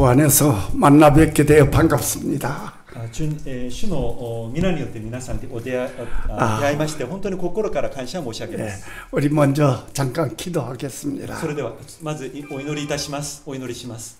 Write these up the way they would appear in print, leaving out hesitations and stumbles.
주 안에서 만나 뵙게 되어 반갑습니다. 主の皆によって皆さんで出会いまして本当に心から感謝申し上げます。 우리 먼저 잠깐 기도하겠습니다. それではまずお祈りいたします。お祈りします。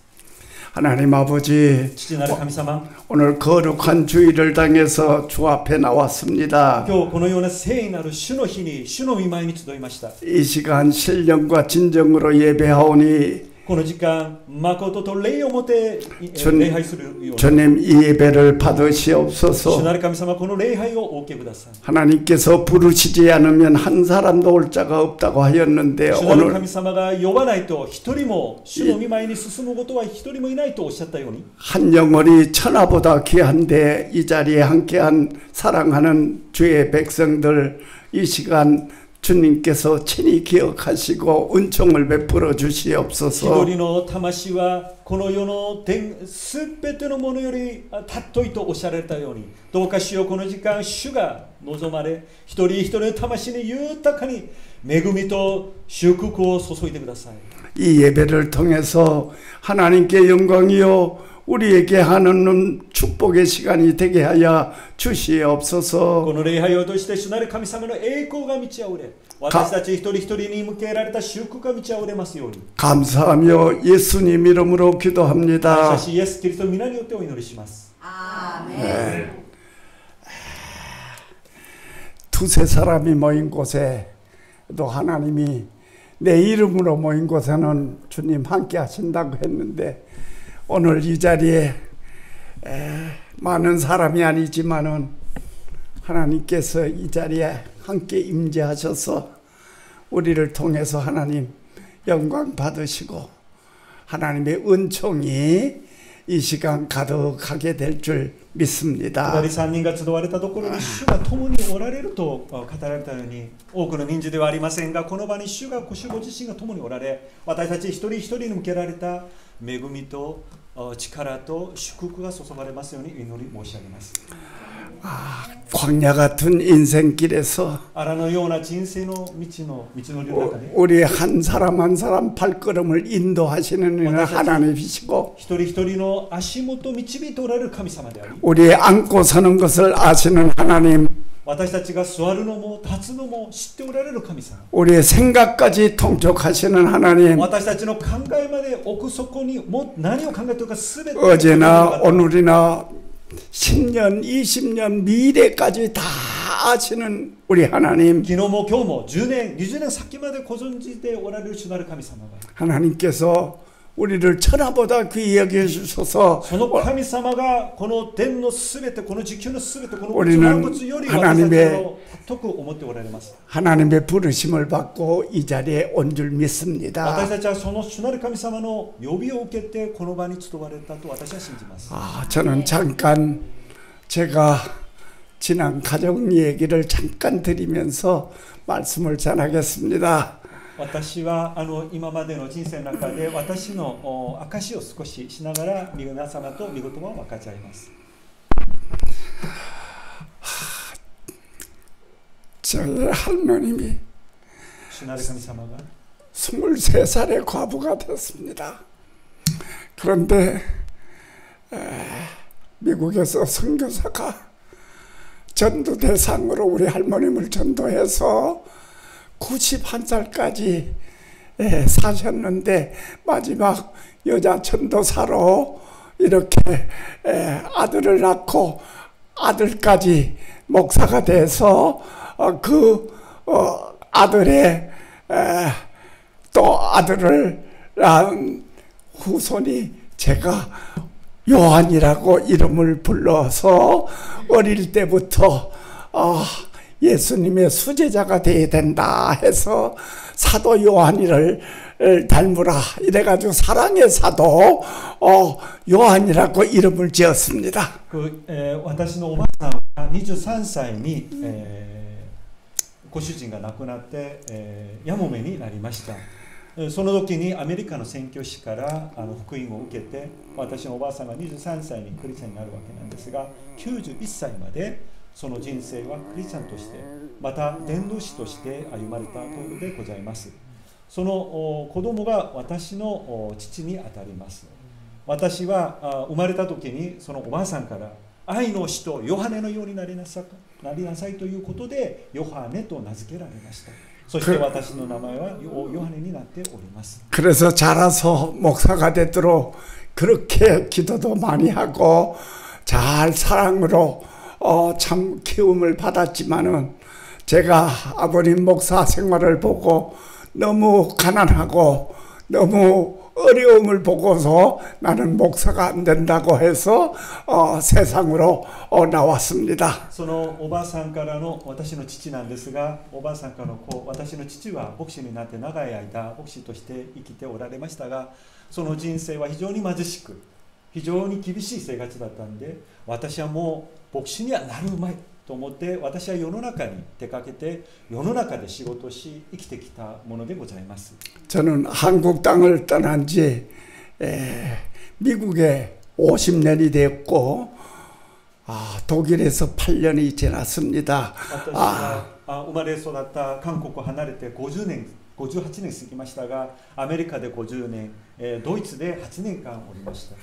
하나님 아버지, 父なる神様、 오늘 거룩한 주일을 당해서 주 앞에 나왔습니다. 今日このような聖なる主の日に主の御前に集いました。 이 시간 신령과 진정으로 예배하오니 この時間、誠と礼をもて礼拝するように。 주님 이 예배를 받으시옵소서. 主なる神様、この礼拝をお受けください。 하나님께서 부르시지 않으면 한 사람도 올 자가 없다고 하였는데 主なる 오늘 神様が呼ばないと一人も主の御前に進むことは一人もいないとおっしゃったように、 한 영혼이 천하보다 귀한데 이 자리에 함께한 사랑하는 주의 백성들 이 시간 주님께서 친히 기억하시고 은총을 베풀어 주시옵소서. 一人の魂はこの世のすべてのものより尊いとおっしゃられたように、どうか主よ、この時間主が望まれ、一人一人の魂に豊かに恵みと祝福を注いでください。 이 예배를 통해서 하나님께 영광이요 우리에게 하는 축복의 시간이 되게 하여 주시옵소서. この礼拝を通して主なる神様の栄光が満ち溢れ、私たち一人一人に向けられた祝福が満ち溢れますように。 감사하며 예수님 이름으로 기도합니다. 感謝しイエス・キリストの皆によってお祈りします。 네. 두세 사람이 모인 곳에 또 하나님이 내 이름으로 모인 곳에는 주님 함께 하신다고 했는데 오늘 이 자리에 많은 사람이 아니지만은 하나님께서 이 자리에 함께 임재하셔서 우리를 통해서 하나님 영광 받으시고 하나님의 은총이 이 시간 가득하게 될 줄 믿습니다. 2人3人が集われたところに主が共におられると語られたように、多くの人数ではありませんが、この場に主ご自身が共におられ、私たち一人一人に向けられた恵みと力と祝福が注がれますように祈り申し上げます。 광야 같은 인생길에서 荒のような人生の道のりの中で 우리 한 사람 한 사람 발걸음을 인도하시는 하나님이시고 一人一人の足元を導いておられる神様であり、 우리 앉고 서는 것을 아시는 하나님, 私たちが座るのも立つのも知っておられる神様、 우리의 생각까지 통촉하시는 하나님, 私たちの考えまで奥底にも何を考えているかすべて 어제나 오늘이나 10년, 20년 미래까지 다 아시는 우리 하나님, 昨日も今日も10年、20年先までご存じでおられる主なる神様が、 하나님께서 우리를 천하보다 귀히 여겨주셔서 その神様がこの天のすべて、この地球のすべて、この우리는万物より私たちを尊く思っておられます。 하나님의 부르심을 받고 이 자리에 온 줄 믿습니다. 私たちはその主なる神様の呼びを受けてこの場に集われたと私は信じます。 저는 잠깐 제가 지난 가정 얘기를 잠깐 드리면서 말씀을 전하겠습니다. 私は今までの人生の中で私の証を少ししながら皆様と御言葉を分かち合います。 저희 할머님이 主なる神様が 23살의 과부가 됐습니다. 그런데 미국에서 선교사가 전도 대상으로 우리 할머님을 전도해서 91살까지 사셨는데 마지막 여자 전도사로 이렇게 아들을 낳고 아들까지 목사가 돼서 그 아들의 또 아들을 낳은 후손이 제가 요한이라고 이름을 불러서 어릴 때부터 예수님의 수제자가 되어야 된다 해서 사도 요한이를 닮으라 이래가지고 사랑의 사도 요한이라고 이름을 지었습니다. 私のおばあさんは23歳に、ご主人が亡くなって、やもめになりました。その時にアメリカの宣教師から福音を受けて、私のおばあさんが23歳にクリスチャンになるわけなんですが、91歳までその人生はクリスチャンとしてまた伝道師として歩まれたところでございます。その子供が私の父にあたります。私は生まれた時にそのおばあさんから愛の使徒ヨハネのようになりなさいということでヨハネと名付けられました。そして私の名前はヨハネになっております。 그래서 자라서 목사가 되도록 그렇게 기도도 많이 하고 잘 사랑으로 참 키움을 받았지만은 제가 아버님 목사 생활을 보고 너무 가난하고 너무 어려움을 보고서 나는 목사가 안 된다고 해서 세상으로 나왔습니다. そのおばあさんからの私の父なんですが、おばあさんからの私の父は牧師になって長い間牧師として生きておられましたが、その人生は非常に貧しく非常に厳しい生活だったんで、私はもう牧師にはなるまいと思って私は世の中に出かけて世の中で仕事し生きてきたものでございます。 저는 한국 땅을 떠난 지 미국에 50년이 됐고 독일에서 8년이 지났습니다. 私は生まれ育った韓国を離れて58年過ぎましたが、アメリカで50年、ドイツで8年間おりました。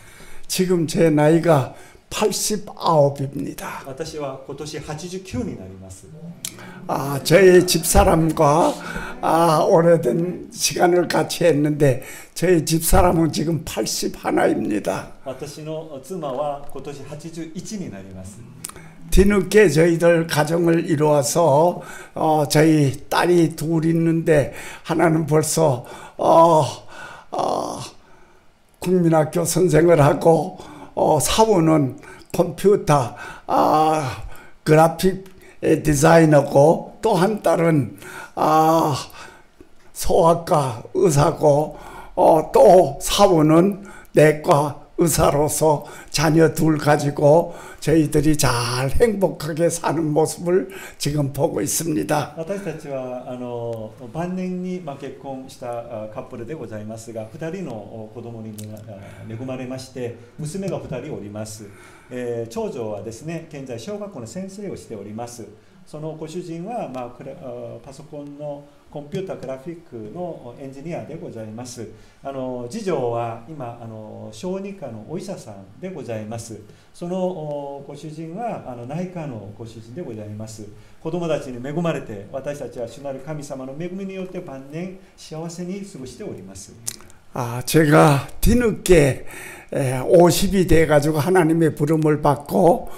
지금 제 나이가 89입니다. 私は今年89になります。 저희 집사람과 오래된 시간을 같이 했는데 저희 집사람은 지금 81입니다. 私の妻は今年81になります。 뒤늦게 저희들 가정을 이루어서 저희 딸이 둘 있는데 하나는 벌써 국민학교 선생을 하고 사원은 컴퓨터 그래픽 디자이너고 또 한 딸은 소아과 의사고 또 사원은 내과 의사로서 자녀 둘 가지고 저희들이 잘 행복하게 사는 모습을 지금 보고 있습니다. 私たちは晩年に結婚したカップルでございますが、2人の子供に恵まれまして娘が2人おります。長女はですね、現在小学校の先生をしております。そのご主人は、パソコンのコンピュータグラフィックのエンジニアでございます。次女は今小児科のお医者さんでございます。そのご主人は内科のご主人でございます。子供たちに恵まれて、私たちは主なる神様の恵みによって晩年幸せに過ごしております。 제가 뒤늦게 50이 돼가지고 하나님의 부름을 받고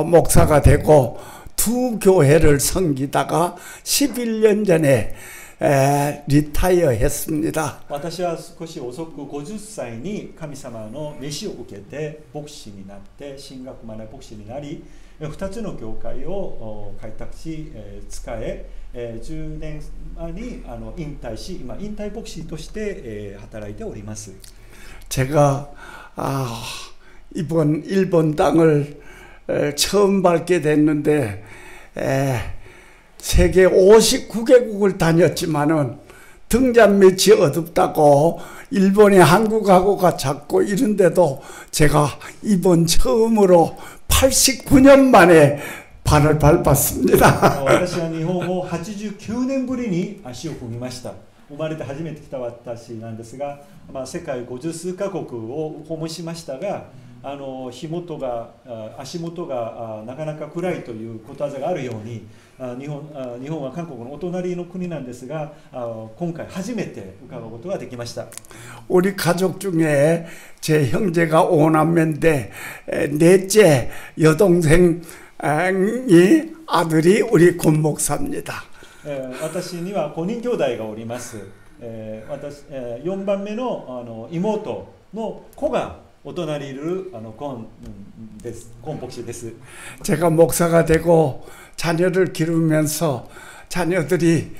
목사가 되고 두 교회를 섬기다가 11년 전에 리타이어 했습니다. 私は少し遅く50歳に神様の召しを受けて牧師になって神学学牧師になり、2つの教会を開拓し使え、10年前に引退し、今引退牧師として働いております。 제가 이번 일본 땅을 처음 밟게 됐는데 세계 59개국을 다녔지만은 등잔 밑이 어둡다고 일본에 한국하고가 작고 이런데도 제가 이번 처음으로 89년 만에 발을 밟았습니다. 私は日本を89年ぶりに足を踏みました。生まれて初めて来た私なんですが、世界50数カ国を訪問しましたが、足元がなかなか暗いということわざがあるように、日本は韓国のお隣の国なんですが、今回初めて伺うことができました。 우리 가족 중에 제 형제가 5남매인데 넷째 여동생이 아들이 우리 권 목사입니다. 私には5人兄弟がおります。4番目の妹の子がお隣にいる권牧師です。 제가 목사가 되고 자녀를 기르면서 자녀들이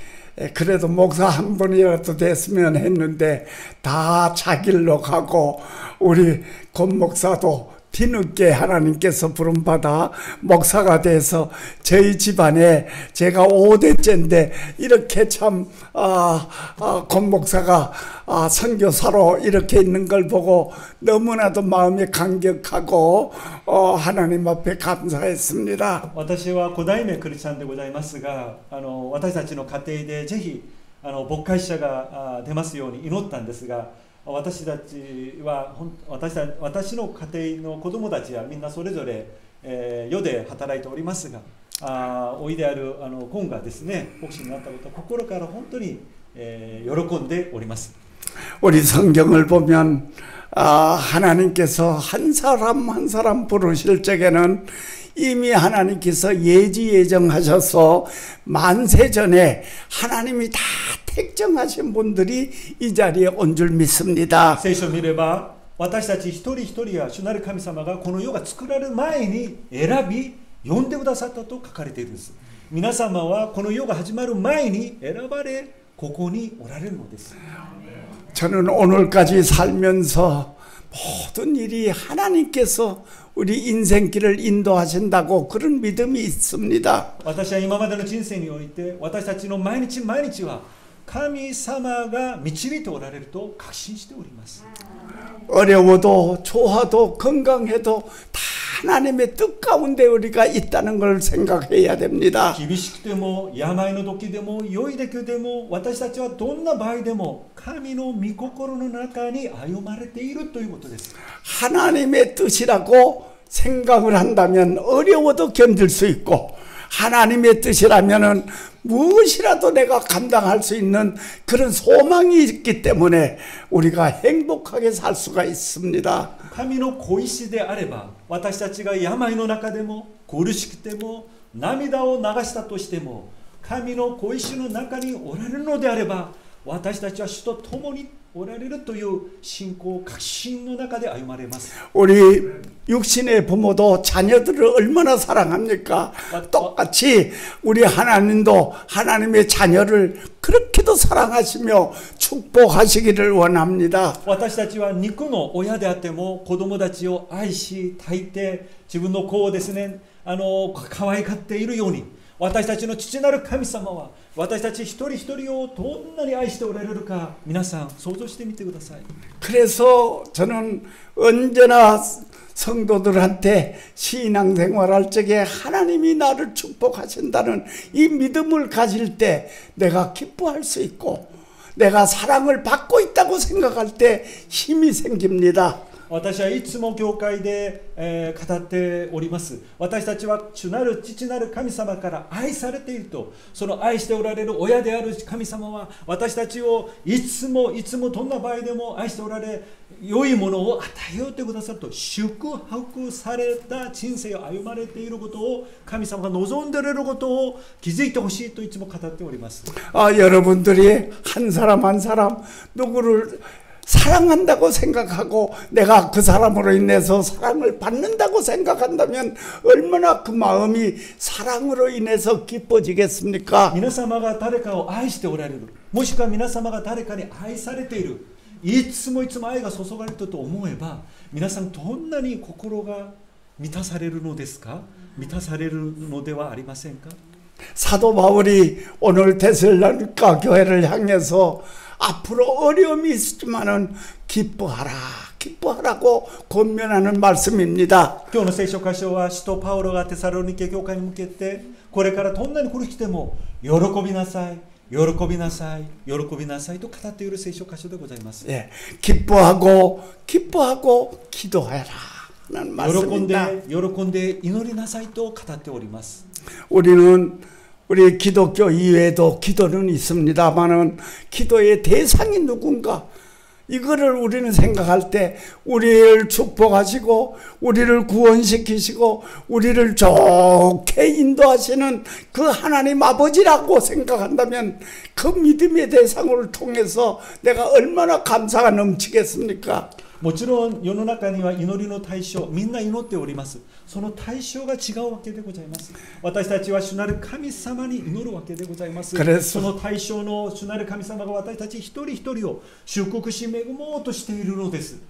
그래도 목사 한 번이라도 됐으면 했는데 다 자길로 가고 우리 권 목사도 뒤늦게 하나님께서 부름받아 목사가 돼서 저희 집안에 제가 5대째인데 이렇게 참 권 목사가 선교사로 이렇게 있는 걸 보고 너무나도 마음이 감격하고 하나님 앞에 감사했습니다. 私は5代目クリスチャンでございますが、私たちの家庭でぜひ牧会者が出ますように祈ったんですが、私たちは私の家庭の子供たちはみんなそれぞれ、世で働いておりますが、おいであるコンがですね、牧師になったことを心から本当に、喜んでおります。 우리 성경을 보면 하나님께서 한 사람 한 사람 부르실 적에는 이미 하나님께서 예지예정하셔서 만세전에 하나님이 다 택정하신 분들이 이 자리에 온 줄 믿습니다. 聖書を見れば私たち一人一人は主なる神様がこの世が作られる前に選び呼んでくださったと書かれているんです。皆様はこの世が始まる前に選ばれここにおられるのです。 저는 오늘까지 살면서 모든 일이 하나님께서 우리 인생길을 인도하신다고 그런 믿음이 있습니다. 私は今までの人生において私たちの毎日毎日は神様が導いておられると確信しております。 어려워도 좋아도 건강해도 다 하나님의 뜻 가운데 우리가 있다는 걸 생각해야 됩니다. 厳しくても病の時でも良い時でも私たちはどんな場合でも神の御心の中に歩まれているということです。 하나님의 뜻이라고 생각을 한다면 어려워도 견딜 수 있고 하나님의 뜻이라면은 무엇이라도 내가 감당할 수 있는 그런 소망이 있기 때문에 우리가 행복하게 살 수가 있습니다. 神のご意志であれば私たちが病の中でも苦しくても涙を流したとしても神のご意志の中におられるのであれば私たちは主と共におられるという信仰確信の中で歩まれます。 우리 육신의 부모도 자녀들을 얼마나 사랑합니까? 똑같이 우리 하나님도 하나님의 자녀를 그렇게도 사랑하시며 축복하시기를 원합니다. 私たちは肉の親であっても子供たちを愛し抱いて自分の子をですね可愛がっているように私たちの父なる神様は私たち一人一人をどんなに愛しておられるか皆さん想像してみてください。 그래서 저는 언제나 성도들한테 신앙생활할 적에 하나님이 나를 축복하신다는 이 믿음을 가질 때 내가 기뻐할 수 있고 내가 사랑을 받고 있다고 생각할 때 힘이 생깁니다. 私はいつも教会で、語っております。私たちは主なる父なる神様から愛されていると、その愛しておられる親である神様は私たちをいつもどんな場合でも愛しておられ、良いものを与えようとくださると祝福された人生を歩まれていることを神様が望んでおられることを気づいてほしいといつも語っております。 여러분들이 한 사람 한 사람 누구를 사랑한다고 생각하고 내가 그 사람으로 인해서 사랑을 받는다고 생각한다면 얼마나 그 마음이 사랑으로 인해서 기뻐지겠습니까? 皆様が誰かを愛しておられる、もしくは皆様が誰かに愛されている、いつも愛が注がれていると思えば皆さんどんなに心が満たされるのですか？満たされるのではありませんか？ 사도 바울이 오늘 데살로니가 교회를 향해서 앞으로 어려움이 있지만은 기뻐하라고 권면하는 말씀입니다. 今日の聖書箇所は使徒パウロがテサロニケ教会に向けてこれからどんなに苦しくても喜びなさい喜びなさい喜びなさいと語っている聖書箇所でございます。 예, 기뻐하고 기도하라 하는 喜ん 말씀입니다. で祈りなさいと語っております。 우리 기독교 이외에도 기도는 있습니다만은 기도의 대상이 누군가 이거를 우리는 생각할 때 우리를 축복하시고 우리를 구원시키시고 우리를 좋게 인도하시는 그 하나님 아버지라고 생각한다면 그 믿음의 대상을 통해서 내가 얼마나 감사가 넘치겠습니까? もちろん世の中には祈りの対象みんな祈っております。その対象が違うわけでございます。私たちは主なる神様に祈るわけでございます。その対象の主なる神様が私たち一人一人を祝福し恵もうとしているのです。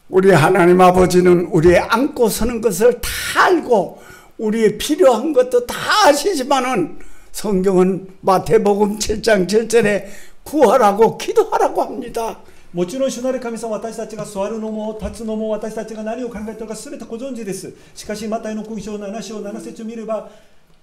우리 하나님 아버지는 우리의 안고 서는 것을 다 알고 우리의 필요한 것도 다 아시지만은 성경은 마태복음 7장 7절에 구하라고 기도하라고 합니다. もちろん主なる神様は私たちが座るのも立つのも私たちが何を考えているか全てご存知です。しかしマタイの福音書7章7節を見れば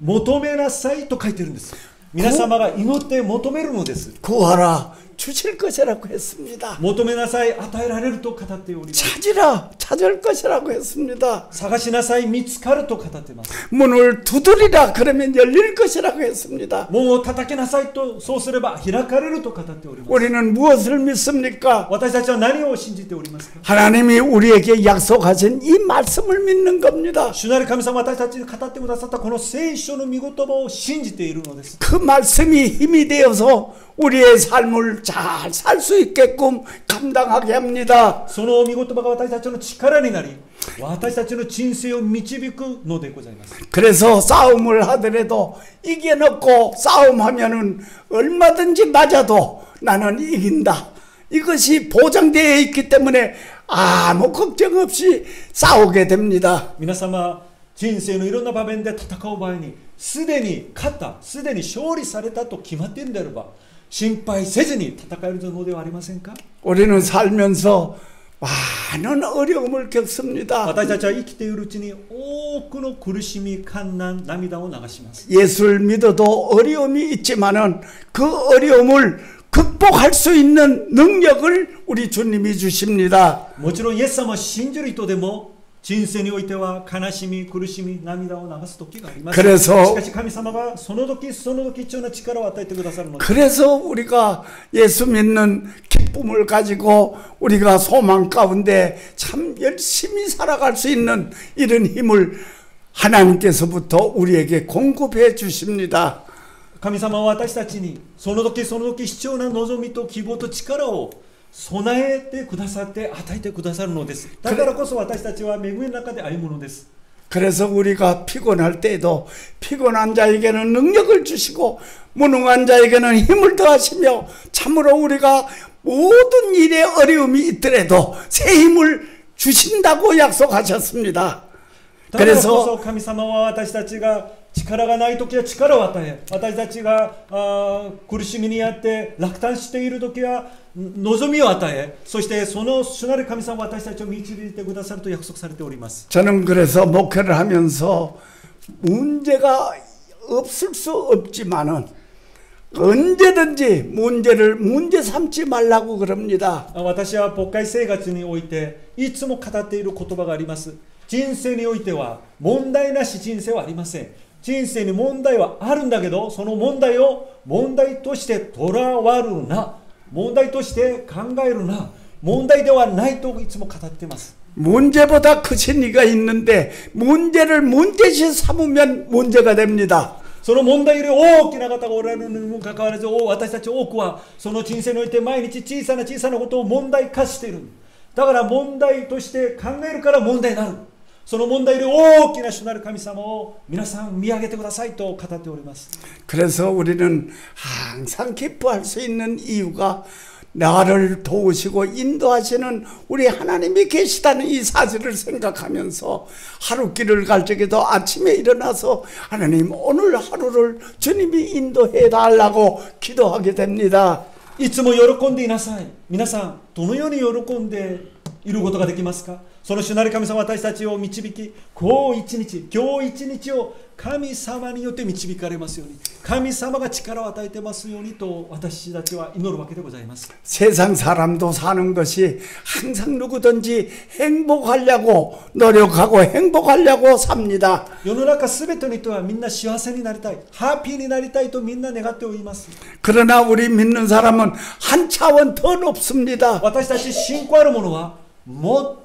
求めなさいと書いているんです。皆様が祈って求めるのです。 구하라 주실 것이라고 했습니다. 求めなさい、与えられると語っております。 찾으라 찾을 것이라고 했습니다. 探しなさい、見つかると語っています。 문을 두드리라 그러면 열릴 것이라고 했습니다. 門を叩きなさいと、そうすれば開かれると語っております。 우리는 무엇을 믿습니까? 私たちは何を信じておりますか？ 하나님이 우리에게 약속하신 이 말씀을 믿는 겁니다. 主なる神様、私たちに語ってくださったこの聖書の御言葉を信じているのです。 그 말씀이 힘이 되어서 우리의 삶을 잘 살 수 있게끔 감당하게 합니다. その御言葉が私たちの力になり、私たちの人生を導くのでございます。 그래서 싸움을 하더라도 이겨놓고 싸움하면은 얼마든지 맞아도 나는 이긴다. 이것이 보장되어 있기 때문에 아무 걱정 없이 싸우게 됩니다. 皆様、人生のいろんな場面で戦う場合に、すでに勝った、すでに勝利されたと決まっているのであれば、心配せずに戦えるのではありませんか？ 우리는 살면서 많은 어려움을 겪습니다. 私たちは生きているうちに多くの苦しみ、困難、涙を流します。 예수를 믿어도 어려움이 있지만은 그 어려움을 극복할 수 있는 능력을 우리 주님이 주십니다. もちろんイエス様を信じる人でも人生においては悲しみ、苦しみ、涙を流す時があります。 그래서 しかし神様がその時その時必要な力を与えてくださるのです。 그래서 우리가 예수 믿는 기쁨을 가지고 우리가 소망 가운데 참 열심히 살아갈 수 있는 이런 힘을 하나님께서부터 우리에게 공급해 주십니다. 神様は私たちにその時その時必要な望みと希望と力を備えてくださって与えてくださるのです。だからこそ私たちは恵みの中で歩むのです。 그래서 우리가 피곤할 때에도 피곤한 자에게는 능력을 주시고 무능한 자에게는 힘을 더하시며 참으로 우리가 모든 일에 어려움이 있더라도 새 힘을 주신다고 약속하셨습니다. だからこそ 그래서 神様は私たちが力がない時は力を与え、私たちが苦しみにあって落胆している時は望みを与え、そしてその主なる神様は私たちを導いてくださると約束されております。 저는 그래서 목회를 하면서 문제가 없을 수 없지만은 언제든지 문제를 문제 삼지 말라고 그럽니다. 私は牧会生活においていつも語っている言葉があります。人生においては問題なし人生はありません。人生に問題はあるんだけど、その問題を問題としてとらわるな、問題として考えるな、問題ではないといつも語っています。 문제보다 크신 이가 있는데 문제를 문제시 삼으면 문제가 됩니다. その問題より大きな方がおられるにもかかわらず、私たち多くはその人生において毎日小さな小さなことを問題化している。だから問題として考えるから問題になる。その問題より大きな主なる神様を皆さん見上げてくださいと語っております。 그래서 우리는 항상 기뻐할 수 있는 이유가 나를 도우시고 인도하시는 우리 하나님이 계시다는 이 사실을 생각하면서 하루 길을 갈 적에도 아침에 일어나서 하나님 오늘 하루를 주님이 인도해 달라고 기도하게 됩니다. いつも喜んでいなさい。皆さんどのように喜んでいることができますか？その主なる神様は私たちを導き、今日一日を神様によって導かれますように、神様が力を与えてますようにと私たちは祈るわけでございます。 세상 사람도 사는 것이 항상 누구든지 행복하려고 노력하고 행복하려고 삽니다. 世の中すべての人はみんな幸せになりたい、ハッピーになりたいとみんな願っております。 그러나 우리 믿는 사람은 한 차원 더 높습니다. 私たち信仰ある者はもっ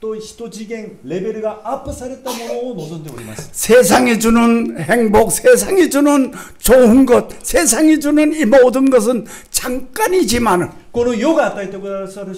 と一次元レベルがアップされたものを望んでおります。 세상이 주는 행복, 세상이 주는 좋은 것, 세상이 주는 이 모든 것은 잠깐이지만 この世が与えてくださる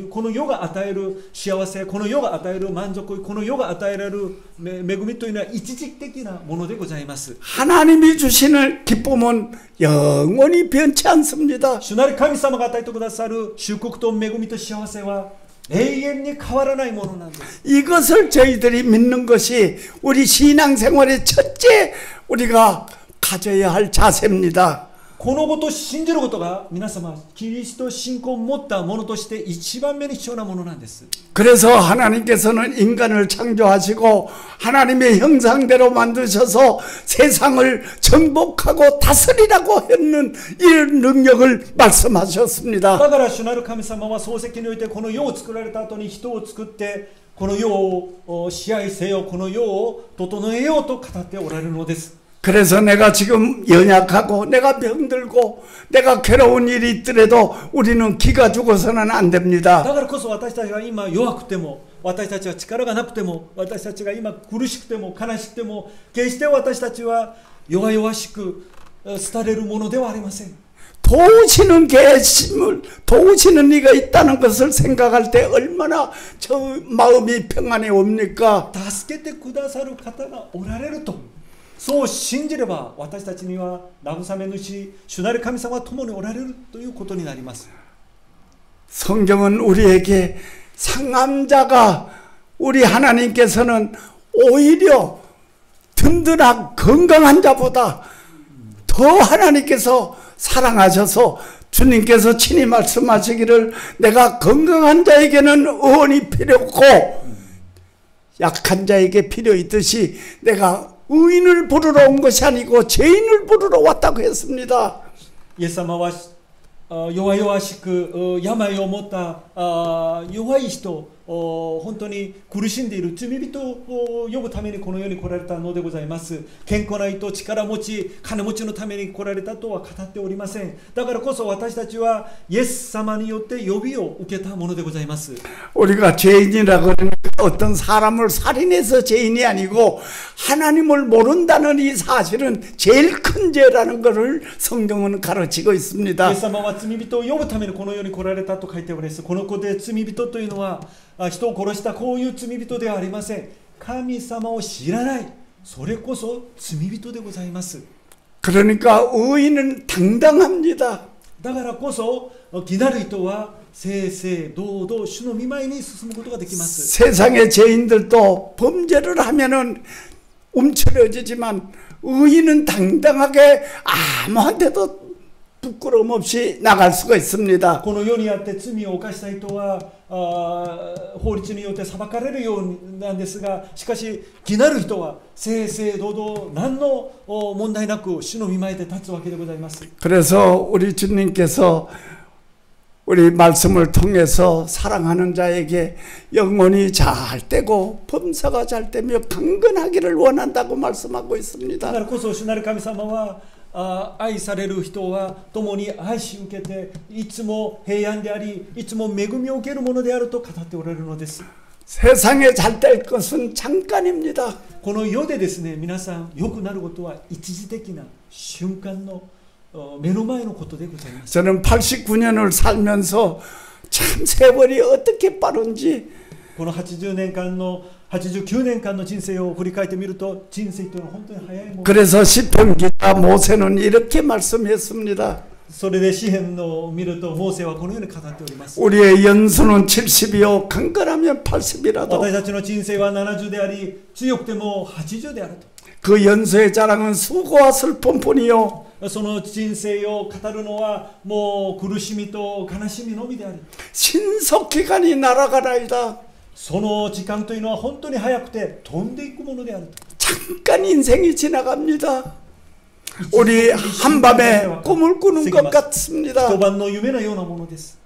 この世が与える幸せ、この世が与える満足、この世が与えられる恵みというのは一時的なものでございます。 하나님이 주시는 기쁨은 영원히 변치 않습니다. 主なる神様が与えてくださる祝福と恵みと幸せは永遠に変わらないものなんです。 이것을 저희들이 믿는 것이 우리 신앙생활의 첫째 우리가 가져야 할 자세입니다. このことを信じることが皆様キリスト信仰を持ったものとして一番目に必要なものなんです。 그래서 하나님께서는 인간을 창조하시고 하나님의 형상대로 만드셔서 세상을 정복하고 다스리라고 했는 이런 능력을 말씀하셨습니다. だから主なる神様は創世記においてこの世を作られた後に人を作ってこの世を支配せよ、この世を整えようと語っておられるのです。 그래서 내가 지금 연약하고 내가 병들고 내가 괴로운 일이 있더라도 우리는 기가 죽어서는 안 됩니다. だからこそ私たちが今弱くても、私たちは力がなくても、私たちが今苦しくても悲しくても、決して私たちは弱々しく廃れるものではありません。 도우시는 계심을 도우시는 이가 있다는 것을 생각할 때 얼마나 저 마음이 평안해 옵니까? 助けてくださる方がおられると、そう信じれば私たちには慰め主、主なる神様は共におられるということになります。 성경은 우리에게 상함자가 우리 하나님께서는 오히려 든든한 건강한 자보다 더 하나님께서 사랑하셔서 주님께서 친히 말씀하시기를 내가 건강한 자에게는 의원이 필요 없고 약한 자에게 필요 있듯이 내가 의인을 부르러 온 것이 아니고 죄인을 부르러 왔다고 했습니다. イエス様は弱々しく病を持った弱い人、本当に苦しんでいる罪人を呼ぶためにこの世に来られたのでございます。健康な人、力持ち、金持ちのために来られたとは語っておりません。だからこそ私たちはイエス様によって呼びを受けたものでございます。 우리가 죄인이라 그러니까 어떤 사람을 살인해서 죄인이 아니고 하나님을 모른다는 이 사실은 제일 큰 죄라는 것을 성경은 가르치고 イエ 있습니다. ス様は罪人を呼ぶためにこの世に来られたと書いております。この子で罪人というのは人を殺したこういう罪人ではありません。神様を知らない、それこそ罪人でございます。 그러니까 의인은 당당합니다. だからこそ義なる人は正々堂々主の御前に進むことができます。 세상의 죄인들도 범죄를 하면은 움츠러지지만 의인은 당당하게 아무한테도 부끄러움 없이 나갈 수가 있습니다. この世にあって罪を犯した人は法律によって裁かれるようなんですが、しかし義なる人は正々堂々何の問題なく主の御前で立つわけでございます。 그래서 우리 주님께서 우리 말씀을 통해서 사랑하는 자에게 영혼이 잘 되고 범사가 잘 되며 강건하기를 원한다고 말씀하고 だ 있습니다. からこそ主なる神様は愛される人は共に愛し受けていつも平安でありいつも恵みを受けるものであると語っておられるのです。 세상에 잘 될 것은 잠깐입니다. この世でですね、皆さん良くなることは一時的な瞬間の目の前のことでございます。 저는 89년을 살면서 참 세월이 어떻게 빠른지 この80年間の89年間の人生を振り返ってみると人生というのは本当に早いもの。 그래서 시편 기자 모세는 이렇게 말씀했습니다. それで詩篇を見るとモーセはこのように語っております。 우리의 연수는 70이요 강건하면 80이라도 私たちの人生は70であり強くても80であると。 그 연수의 자랑은 수고와 슬픔뿐이요 その人生を語るのはもう苦しみと悲しみのみであり 신속기간이 날아가나이다. その時間というのは本当に早くて飛んでいくものであると。 잠깐 인생이 지나갑니다. 우리 한밤에 꿈을 꾸는 것 같습니다. 一晩の夢のようなものです。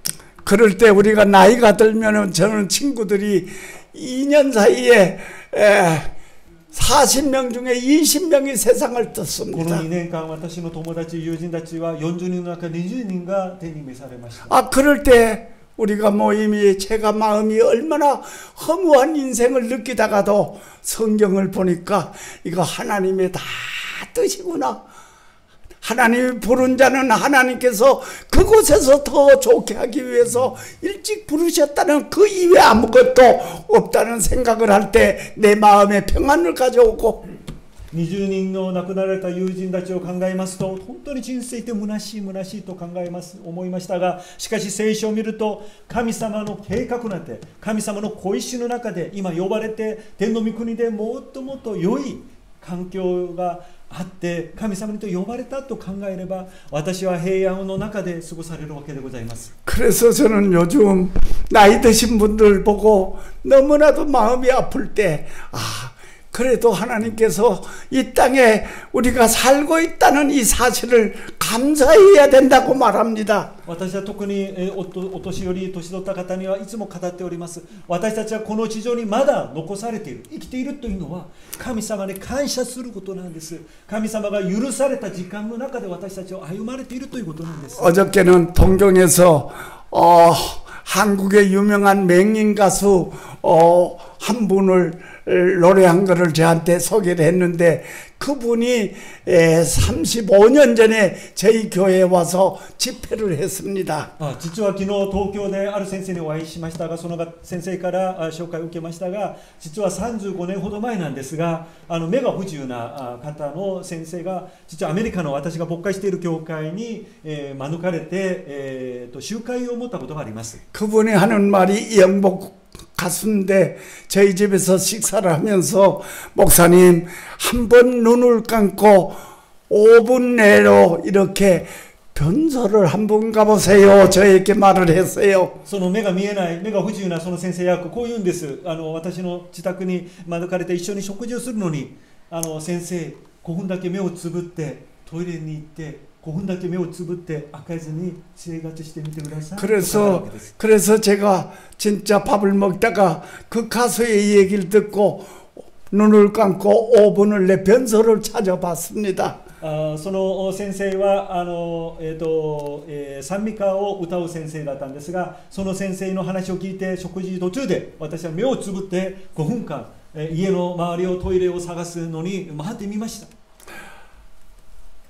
그럴 때 우리가 나이가 들면은 저는 친구들이 2년 사이에 40명 중에 20명이 세상을 この 떴습니다. 2年間私の友達友人たちは40人の中20人が天に召されました。 아 그럴 때 우리가 모임이 제가 마음이 얼마나 허무한 인생을 느끼다가도 성경을 보니까 이거 하나님의 다 뜻이구나. 하나님이 부른 자는 하나님께서 그곳에서 더 좋게 하기 위해서 일찍 부르셨다는 그 이외에 아무것도 없다는 생각을 할 때 내 마음에 평안을 가져오고 20人の亡くなられた友人たちを考えますと本当に人生って虚しい虚しいと思いましたが、しかし聖書を見ると神様の計画なんて神様のご意志の中で今呼ばれて天の御国でもっともっと良い環境があって神様にと呼ばれたと考えれば私は平安の中で過ごされるわけでございます。 그래서 저는 요즘 나이 드신 분들 보고 너무나도 마음이 아플 때, 그래도 하나님께서 이 땅에 우리가 살고 있다는 이 사실을 감사해야 된다고 말합니다. 私は特にお年寄り年取った方にはいつも語っております。私たちはこの地上にまだ残されている、生きているというのは神様に感謝することなんです。神様が許された時間の中で私たちを歩まれているということなんです。 어저께는 동경에서 한국의 유명한 맹인 가수 한 분을 노래한 거를 저한테 소개를 했는데, 그분이 35년 전에 저희 교회에 와서 집회를 했습니다. 実は昨日東京である先生にお会いしましたが、その先生から紹介を受けましたが、実は35年ほど前なんですが、目が不自由な方の先生が実はアメリカの私が牧会している教会に招かれて集会を持ったことがあります。 그분이 하는 말이 영복 가수인데 저희 집에서 식사를 하면서 목사님 한번 눈을 감고 5분 내로 이렇게 변소를 한번 가보세요. 저에게 말을 했어요. その目が見えない、目が不自由なその先生役こう言うんです。私の自宅に招かれて一緒に食事をするのに、先生5分だけ目をつぶってトイレに行って5分だけ目をつぶって開かずに生活してみてください。 그래서 제가 진짜 밥을 먹다가 그 가수의 얘기를 듣고 눈을 감고 5분을 내 변소를 찾아봤습니다. その先生は賛美歌を歌う先生だったんですが、その先生の話を聞いて食事途中で私は目をつぶって5分間家の周りをトイレを探すのに回ってみました。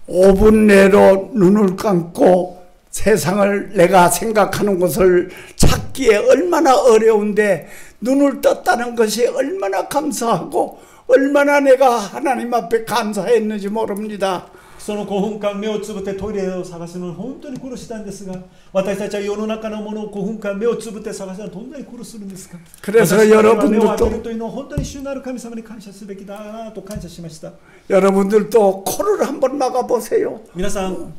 5분 내로 눈을 감고 세상을 내가 생각하는 것을 찾기에 얼마나 어려운데 눈을 떴다는 것이 얼마나 감사하고 얼마나 내가 하나님 앞에 감사했는지 모릅니다. その5分間目をつぶってトイレを探すのに本当に苦労したんですが、私たちは世の中のものを5分間目をつぶって探すのはどんなに苦労するんですか。 그래서 目を開ける 여러분들도 というのは本当に主なる神様に感謝すべきだなと感謝しました。 여러분들도 코를 한번 막아 보세요. 皆さん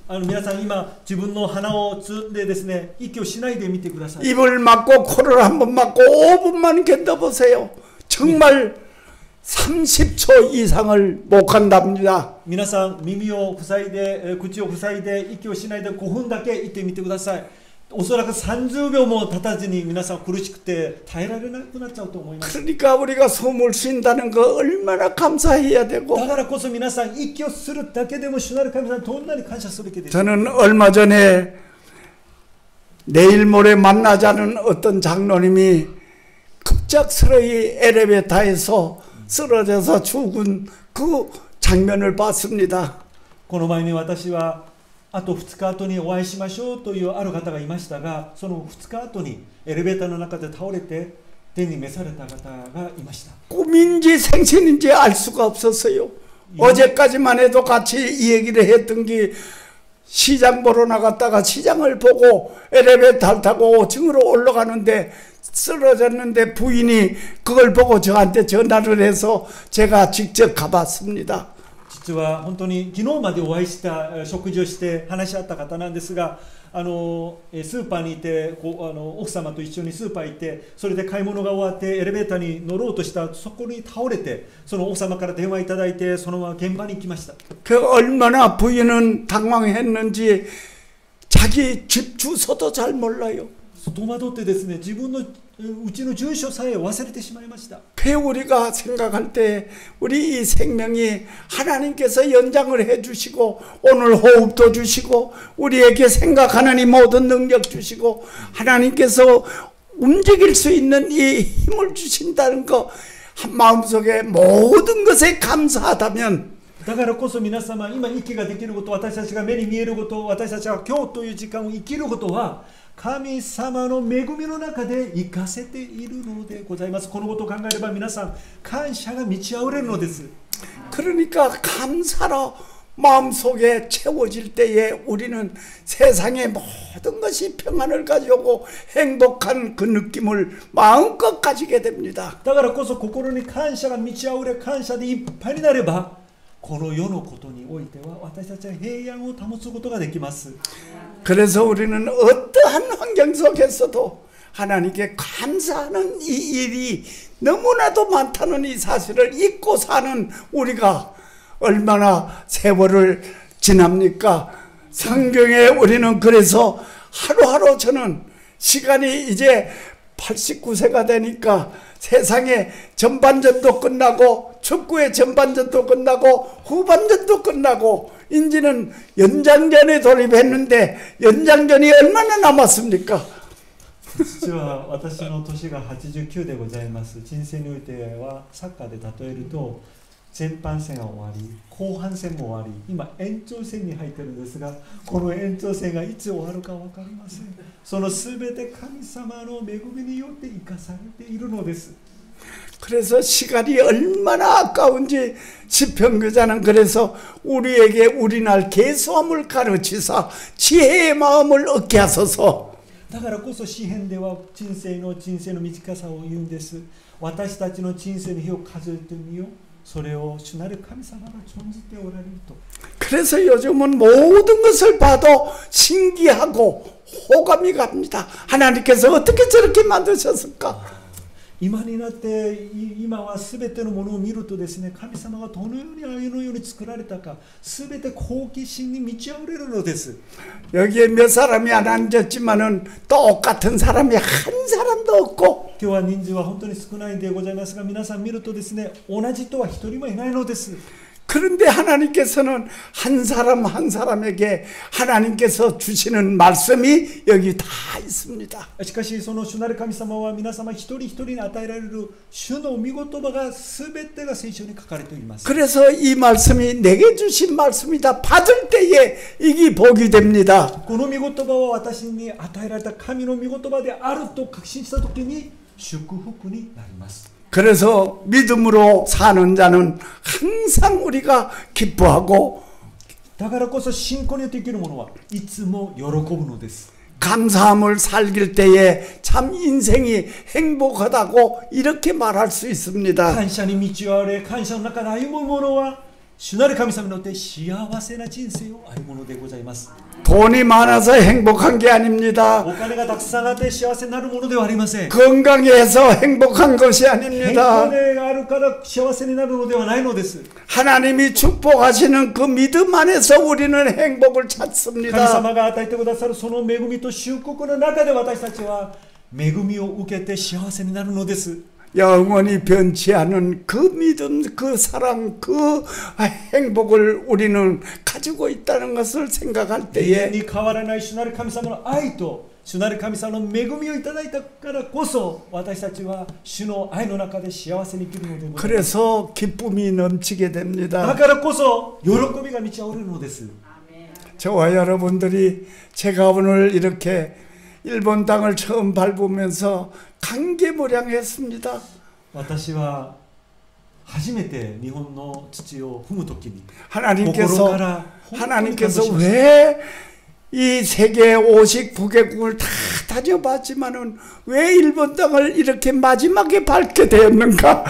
今自分の鼻をつんでですね、息をしないでみてください。 입을 막고 코를 한번 막고 5분만 견뎌 보세요. 정말 30초 이상을 못 간답니다. 皆さん耳を塞いで口を塞いで息をしないで5分だけ言ってみてください。おそらく30秒も経たずに皆さん苦しくて耐えられなくなっちゃうと思います。 그러니까 우리가 숨을 쉰다는 거 얼마나 감사해야 되고. だからこそ皆さん息をするだけでも主なる神様にどんなに感謝すべきです。 저는 얼마 전에 내일 모레 만나자는 어떤 장로님이 급작스레 엘리베이터에서 쓰러져서 죽은 그 장면을 봤습니다. この前に私はあと2日後にお会いしましょうというある方がいましたが、その2日後にエレベーターの中で倒れて天に召された方がいました。 꿈인지 생신인지 알 수가 없었어요. 어제까지만 해도 같이 이 얘기를 했던 게 시장 보러 나갔다가 시장을 보고 엘리베이터 타고 5층으로 올라가는데 쓰러졌는데 부인이 그걸 보고 저한테 전화를 해서 제가 직접 가봤습니다. 実は本当に昨日までお会いした食事をして話し合った方なんですが、スーパーにいて奥様と一緒にスーパーにいて、それで買い物が終わってエレベーターに乗ろうとしたそこに倒れて、その奥様から電話いただいてそのまま現場に行きました。 그 얼마나 부인은 당황했는지 자기 집 주소도 잘 몰라요. 戸惑ってですね、自分のうちの住所さえ忘れてしまいました。 그 우리가 생각할 때 우리 이 생명이 하나님께서 연장을 해주시고 오늘 호흡도 주시고 우리에게 생각하는 이 모든 능력 주시고 하나님께서 움직일 수 있는 이 힘을 주신다는 거 마음속에 모든 것에 감사하다면 だからこそ皆様、今息ができること、私たちが目に見えること、私たちが今日という時間を生きることは神様の恵みの中で生かせているのでございます。このことを考えれば皆さん感謝が満ち溢れるのです。 그러니까 감사로 마음속에 채워질 때에 우리는 세상의 모든 것이 평안을 가져오고 행복한 그 느낌을 마음껏 가지게 됩니다. だからこそ心に感謝が満ち溢れ、感謝でいっぱいになればこの世のことにおいては私たちは平安を保つことができます。 그래서 우리는 어떠한 환경 속에서도 하나님께 감사하는 이 일이 너무나도 많다는 이 사실을 잊고 사는 우리가 얼마나 세월을 지납니까? 성경에 우리는 그래서 하루하루 저는 시간이 이제 89세가 되니까 세상의 전반전도 끝나고 축구의 전반전도 끝나고 후반전도 끝나고 이제는 연장전에 돌입했는데 연장전이 얼마나 남았습니까? 実は私の年が89でございます。人生においてはサッカーで例えると前半戦は終わり、後半戦も終わり、今延長戦に入っているんですが、この延長戦がいつ終わるか分かりません。そのすべて神様の恵みによって生かされているのです。 그래서 시간이 얼마나 아까운지 시편교자는 그래서 우리에게 우리날 계수함을 가르치사 지혜의 마음을 얻게 하소서. だからこそ詩篇では人生の短さを言うんです。私たちの人生の日を数えてみよう。それを主なる神様が存じておられると。 그래서 요즘은 모든 것을 봐도 신기하고 호감이 갑니다. 하나님께서 어떻게 저렇게 만드셨을까? 今になって今は全てのものを見るとですね、神様がどのようにあのように作られたか全て好奇心に満ち溢れるのです。 여기에 몇 사람이 안 앉았지만은 똑같은 사람이 한 사람도 없고 今日は人数は本当に少ないでございますが、皆さん見るとですね、同じ人は一人もいないのです。 그런데 하나님께서는 한 사람 한 사람에게 하나님께서 주시는 말씀이 여기 다 있습니다. しかしその主なる神様は皆様一人一人に与えられる主の御言葉が全てが聖書に書かれています。 그래서 이 말씀이 내게 주신 말씀이다. 받을 때에 이게 복이 됩니다. この御言葉は私に与えられた神の御言葉であると確信したときに祝福になります。 그래서 믿음으로 사는 자는 항상 우리가 기뻐하고 だからこそ信仰によって生きる者はいつも喜ぶのです。 감사함을 살길 때에 참 인생이 행복하다고 이렇게 말할 수 있습니다. 感謝に満ち溢れ、感謝の中で歩む者は主なる神様によって幸せな人生を歩むのでございます。 돈이 많아서 행복한 게 아닙니다. お金がたくさんあって幸せになるものではありません。 건강해서 행복한 것이 健 아닙니다. 康があるから幸せになるのではないのです。 하나님이 축복하시는 그 믿음 안에서 우리는 행복을 神 찾습니다. 様が与えてくださるその恵みと祝福の中で私たちは恵みを受けて幸せになるのです。 영원히 변치 않은 그 믿음, 그 사랑, 그 행복을 우리는 가지고 있다는 것을 생각할 永遠 때에 に変わらない主なる神様の愛と主なる神様の恵みをいただいたからこそ私たちは主の愛の中で幸せに生きるのでございます。 그래서 기쁨이 넘치게 だ 됩니다. からこそ喜びが満ち溢れるのです。 저와 여러분들이 제가 오늘 이렇게 일본 땅을 처음 밟으면서 감개무량했습니다. 私は初めて日本の土を踏むときに 하나님께서 本当に感動しました。 왜 이 세계 59개국을 다 다녀봤지만은 왜 일본 땅을 이렇게 마지막에 밟게 되었는가?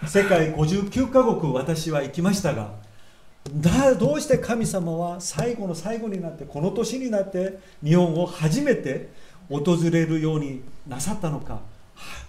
世界59カ国私は行きましたが、どうして神様は最後の最後になってこの年になって日本を初めて訪れるようになさったのか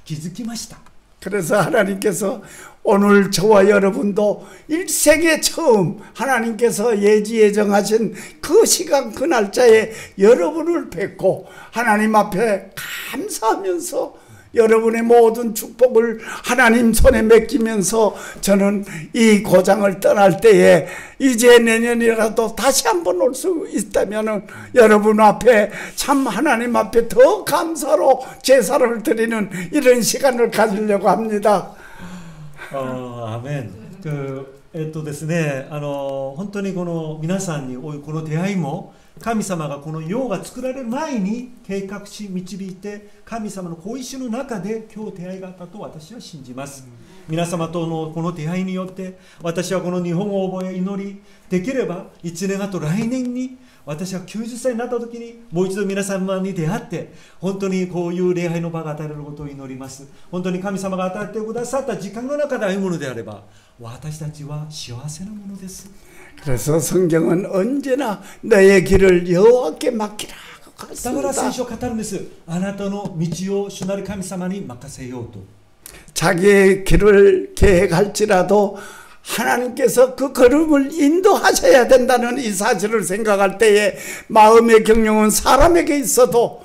気づきました。 그래서 하나님께서 오늘 저와 여러분도 일생에 처음 하나님께서 예정하신 그 시간 그 날짜에 여러분을 뵙고 하나님 앞에 감사하면서 여러분의 모든 축복을 하나님 손에 맡기면서 저는 이 고장을 떠날 때에 이제 내년이라도 다시 한번 올 수 있다면 여러분 앞에 참 하나님 앞에 더 감사로 제사를 드리는 이런 시간을 가지려고 합니다. アーメン。ですね、本当にこの皆さんにこの出会いも神様がこの世が作られる前に計画し導いて神様のご意志の中で今日出会いがあったと私は信じます。皆様とのこの出会いによって私はこの日本語を覚え祈り、できれば1年後来年に私は90歳になった時にもう一度皆様に出会って本当にこういう礼拝の場が与えられることを祈ります。本当に神様が与えてくださった時間の中で歩むのであれば私たちは幸せなものです。 그래서 성경은 언제나 너의 길을 여호와께 맡기라. だから聖書を語るんです。あなたの道を主なる神様に任せようと。 자기의 길을 계획할지라도 하나님께서 그 걸음을 인도하셔야 된다는 이 사실을 생각할 때에 마음의 경영은 사람에게 있어도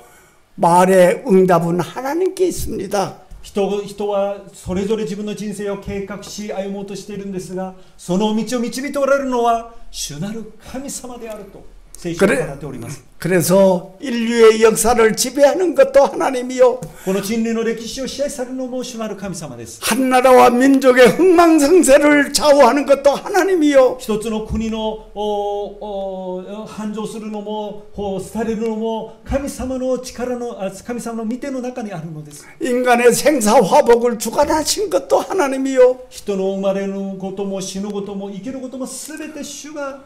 말의 응답은 하나님께 있습니다. 人はそれぞれ自分の人生を計画し歩もうとしているんですが、その道を導いておられるのは主なる神様であると聖書が語っております。 그래서 인류의 역사를 지배하는 것도 하나님이요 この人類の歴史を支配されるのも主なる神様です。 한 나라와 민족의 흥망성쇠를 좌우하는 것도 하나님이요 一つの国の繁盛するのも廃れるのも神様の力の神様の御手の中にあるのです。 인간의 생사화복을 주관하신 것도 하나님이요 人の生まれることも死ぬことも生きることもすべて主が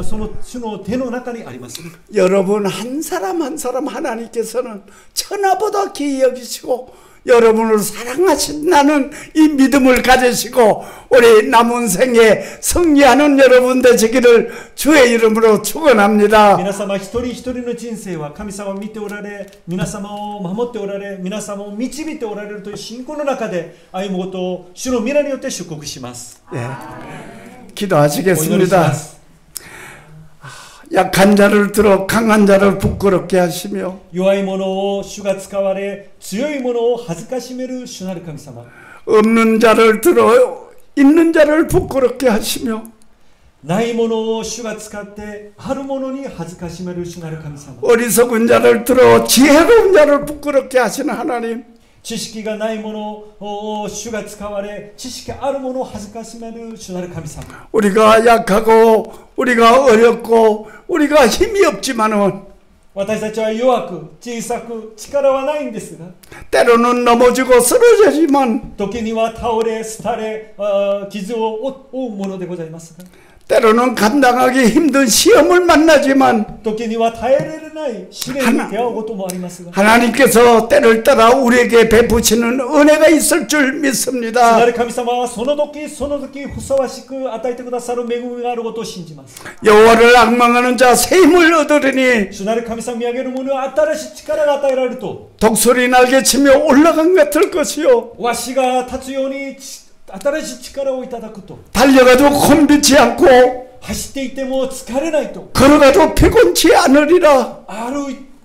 その主の手の中にあります。 여러분 한 사람 한 사람 하나님께서는 천하보다 귀히 여기시고 여러분을 사랑하신다는 이 믿음을 가지시고 우리 남은 생에 승리하는 여러분 되시기를 주의 이름으로 축원합니다. 皆様一人一人の人生は神様を見ておられ、皆様を守っておられ、皆様を導いておられるという信仰の中で歩むことを主の皆によって祝福します。 예. 기도하시겠습니다. 약한 자를 들어 강한 자를 부끄럽게 하시며 弱い者を主が使われ、強い者を恥ずかしめる主なる神様。 없는 자를 들어 있는 자를 부끄럽게 하시며 ない者を主が使ってある者に恥ずかしめる主なる神様。 어리석은 자를 들어 지혜로운 자를 부끄럽게 하시는 하나님 知識がない者を主が使われ、知識ある者を恥ずかしめる主なる神様。 우리가 약하고 우리가 어렵고 우리가 힘이 없지만은 私たちは弱く小さく力はないんですが、 때로는 넘어지고 쓰러지지만 時には倒れ、廃れ、傷を負うものでございますが、 때로는 감당하기 힘든 시험을 만나지만 時には耐えられない試練に出会うこともありますが、 하나님께서 때를 따라 우리에게 베푸시는 은혜가 있을 줄 主 믿습니다. なる神様はその時その時ふさわしく与えてくださる恵みがあることを信じます。 여호와를 악망하는 자 새 힘을 얻으리니 主なる神様を見上げる者は新しい力が与えられると、 독수리 날개치며 올라간 것 같을 것이요 わしが立つように新しい力をいただくと、 달려가도 곤비치 않고 走っていても疲れないと、 걸어가도 피곤치 않으리라.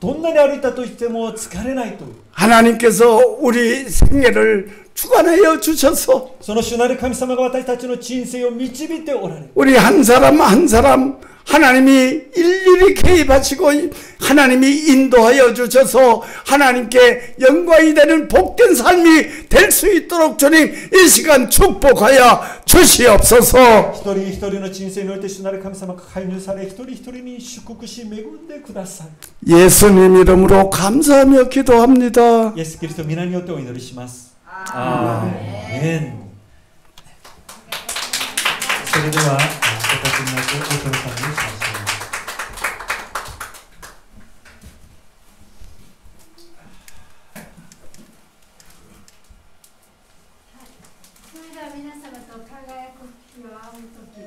どんなに歩いたとしても疲れないと、 하나님께서 우리 생애를 주관하여 주셔서 その主なる神様が私たちの人生を導いておられる。 우리 한 사람 한 사람 하나님이 일일이 개입하시고 하나님이 인도하여 주셔서 하나님께 영광이 되는 복된 삶이 될 수 있도록 주님 이 시간 축복하여 주시옵소서. 一人一人の人生において主なる神様が介入され、一人一人に祝福し恵んでください。 예수님 이름으로 감사하며 기도합니다. イエス・キリスト皆によってお祈りします。アーメン。それでは、お立ちになってお祈りさんにしましょう。それでは皆様と輝く日を仰ぐとき、